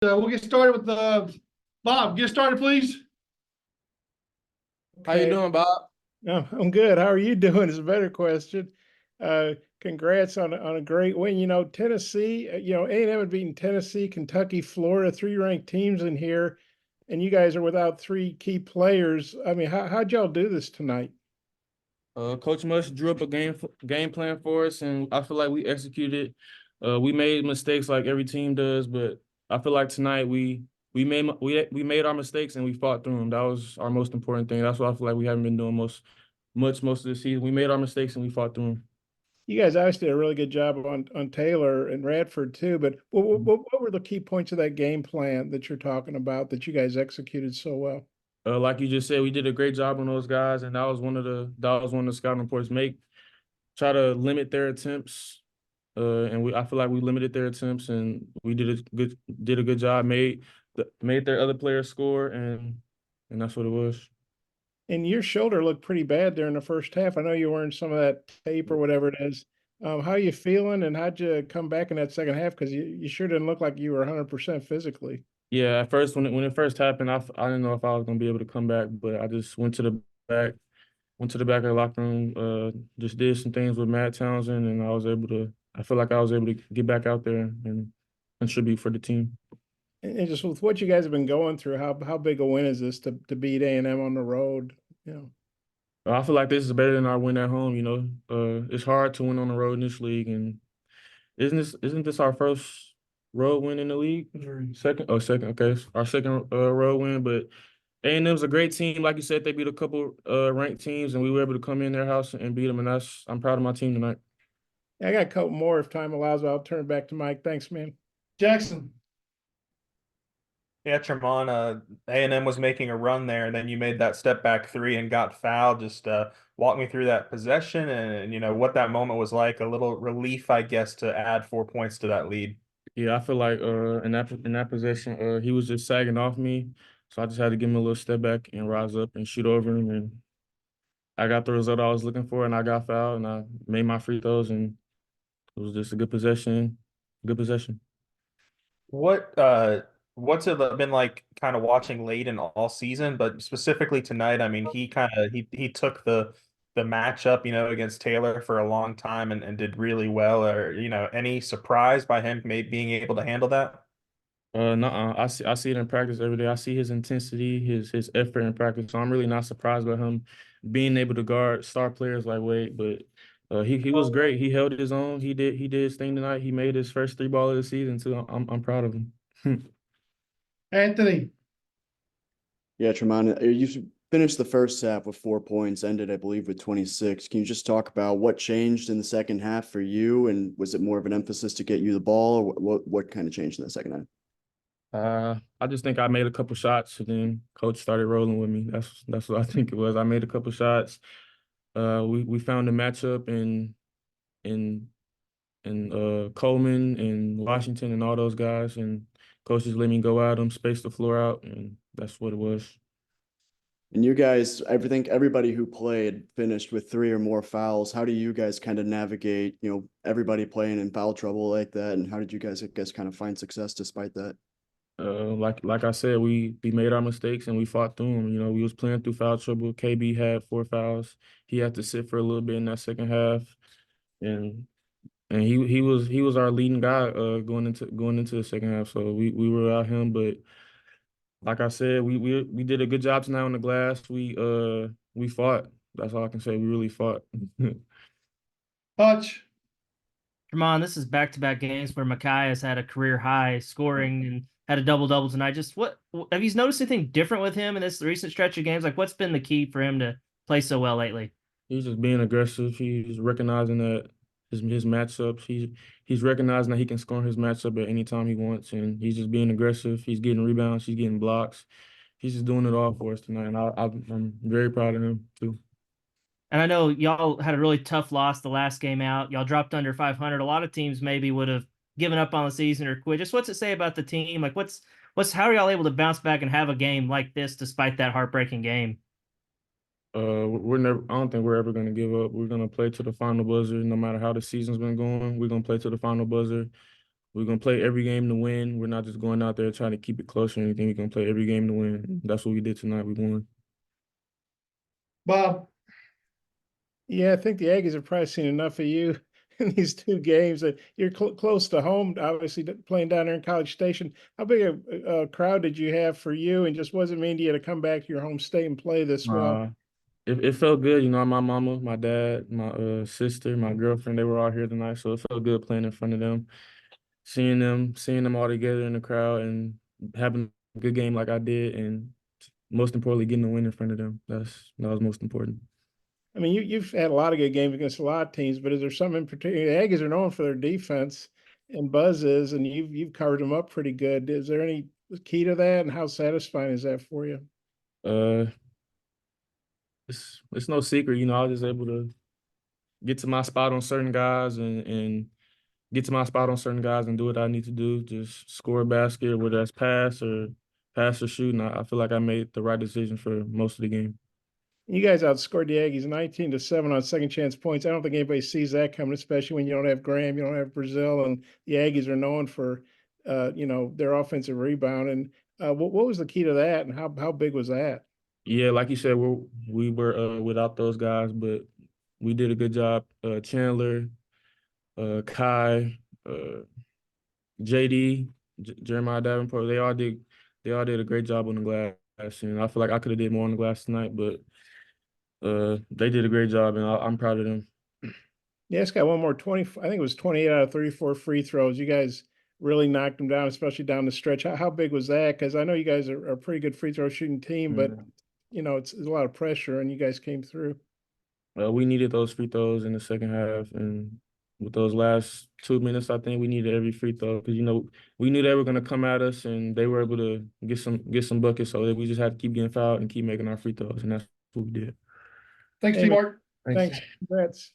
We'll get started with Bob. Get started, please. How you doing, Bob? No, I'm good. How are you doing is a better question. Congrats on a great win. Tennessee, A&M had beaten Tennessee, Kentucky, Florida, three ranked teams in here, and you guys are without three key players. I mean, how'd y'all do this tonight? Coach Mush drew up a game plan for us, and I feel like we executed. We made mistakes like every team does, but I feel like tonight we made our mistakes and we fought through them. That was our most important thing. That's what I feel like we haven't been doing most of the season. We made our mistakes and we fought through them. You guys obviously did a really good job on Taylor and Radford too, but what were the key points of that game plan that you're talking about that you guys executed so well? Like you just said, we did a great job on those guys, and that was one of the scouting reports. Try to limit their attempts, and I feel like we limited their attempts, and we did a good job. Made their other players score, and that's what it was. And your shoulder looked pretty bad there in the first half. I know you're wearing some of that tape or whatever it is. How you feeling, and how'd you come back in that second half? Because you sure didn't look like you were 100% physically. Yeah, at first when it first happened, I didn't know if I was gonna be able to come back, but I just back, went to the back of the locker room, just did some things with Matt Townsend, and I feel like I was able to get back out there and contribute for the team. And just with what you guys have been going through, how big a win is this to beat A&M on the road? I feel like this is better than our win at home. It's hard to win on the road in this league, and isn't this our first road win in the league? Second. Oh, second. Okay, it's our second road win. But A&M's a great team. Like you said, they beat a couple ranked teams, and we were able to come in their house and beat them. And I'm proud of my team tonight. I got a couple more if time allows. I'll turn it back to Mike. Thanks, man. Jackson. Yeah, Tramon, A&M was making a run there, and then you made that step back three and got fouled. Just walk me through that possession and what that moment was like. A little relief, I guess, to add 4 points to that lead. Yeah, I feel like in that possession, he was just sagging off me, so I just had to give him a little step back and rise up and shoot over him, and I got the result I was looking for, and I got fouled, and I made my free throws, and it was just a good possession. Good possession. What's it been like kind of watching late in all season, but specifically tonight? I mean, he took the matchup, against Taylor for a long time and did really well. Or, any surprise by him maybe being able to handle that? No, I see it in practice every day. I see his intensity, his effort in practice. So I'm really not surprised by him being able to guard star players like Wade. But he was great. He held his own. He did his thing tonight. He made his first three ball of the season too. I'm proud of him. Anthony. Yeah, Tramon, you finished the first half with 4 points, ended, I believe, with 26. Can you just talk about what changed in the second half for you? And was it more of an emphasis to get you the ball, or what kind of changed in the second half? I just think I made a couple shots and then coach started rolling with me. That's what I think it was. I made a couple shots. We found a matchup in Coleman and Washington and all those guys, and coaches let me go at them, space the floor out, and that's what it was. And you guys, I think everybody who played finished with 3 or more fouls. How do you guys kind of navigate, everybody playing in foul trouble like that? And how did you guys, I guess, kind of find success despite that? Like I said, we made our mistakes and we fought through them. We was playing through foul trouble. KB had 4 fouls. He had to sit for a little bit in that second half, and he was our leading guy going into the second half. So we were without him, but like I said, we did a good job tonight on the glass. We fought. That's all I can say. We really fought. Hutch. Tramon, this is back-to-back games where Makai has had a career high scoring and had a double-double tonight. Just what have you noticed anything different with him in this recent stretch of games? Like, what's been the key for him to play so well lately? He's just being aggressive. He's recognizing that his matchups. He's recognizing that he can score his matchup at any time he wants, and he's just being aggressive. He's getting rebounds. He's getting blocks. He's just doing it all for us tonight, and I'm very proud of him too. And I know y'all had a really tough loss the last game out. Y'all dropped under 500. A lot of teams maybe would have given up on the season or quit. Just what's it say about the team? Like, how are y'all able to bounce back and have a game like this despite that heartbreaking game? We're never. I don't think we're ever going to give up. We're going to play to the final buzzer, no matter how the season's been going. We're going to play to the final buzzer. We're gonna play every game to win. We're not just going out there trying to keep it close or anything. We're gonna play every game to win. That's what we did tonight. We won. Bob, Yeah, I think the Aggies have probably seen enough of you in these two games. That you're close to home, obviously playing down there in College Station. How big a crowd did you have for you? And just what does it mean to you to come back to your home state and play this well? It felt good, you know. My mama, my dad, my sister, my girlfriend, they were all here tonight, so it felt good playing in front of them, seeing them all together in the crowd, and having a good game like I did, and most importantly, getting the win in front of them. That was most important. I mean, you've had a lot of good games against a lot of teams, but is there something in particular? The Aggies are known for their defense and buzzes, and you've covered them up pretty good. Is there any key to that, and how satisfying is that for you? Uh, it's no secret, you know. I was just able to get to my spot on certain guys and get to my spot on certain guys and do what I need to do. Just score a basket, whether that's pass or shoot. And I feel like I made the right decision for most of the game. You guys outscored the Aggies 19-7 on second chance points. I don't think anybody sees that coming, especially when you don't have Graham, you don't have Brazil, and the Aggies are known for, their offensive rebound. And what was the key to that, and how big was that? Yeah, like you said, we were without those guys, but we did a good job. Chandler, Kai, JD, Jeremiah Davenport, they all did a great job on the glass. And I feel like I could have did more on the glass tonight, but they did a great job, and I'm proud of them. Yeah, it's got one more 20. I think it was 28 out of 34 free throws. You guys really knocked them down, especially down the stretch. How big was that? Because I know you guys are a pretty good free throw shooting team, but it's a lot of pressure, and you guys came through. We needed those free throws in the second half, and with those last 2 minutes, I think we needed every free throw because we knew they were going to come at us, and they were able to get some buckets. So we just had to keep getting fouled and keep making our free throws, and that's what we did. thanks, Hey, T. Mark. Thanks. Congrats.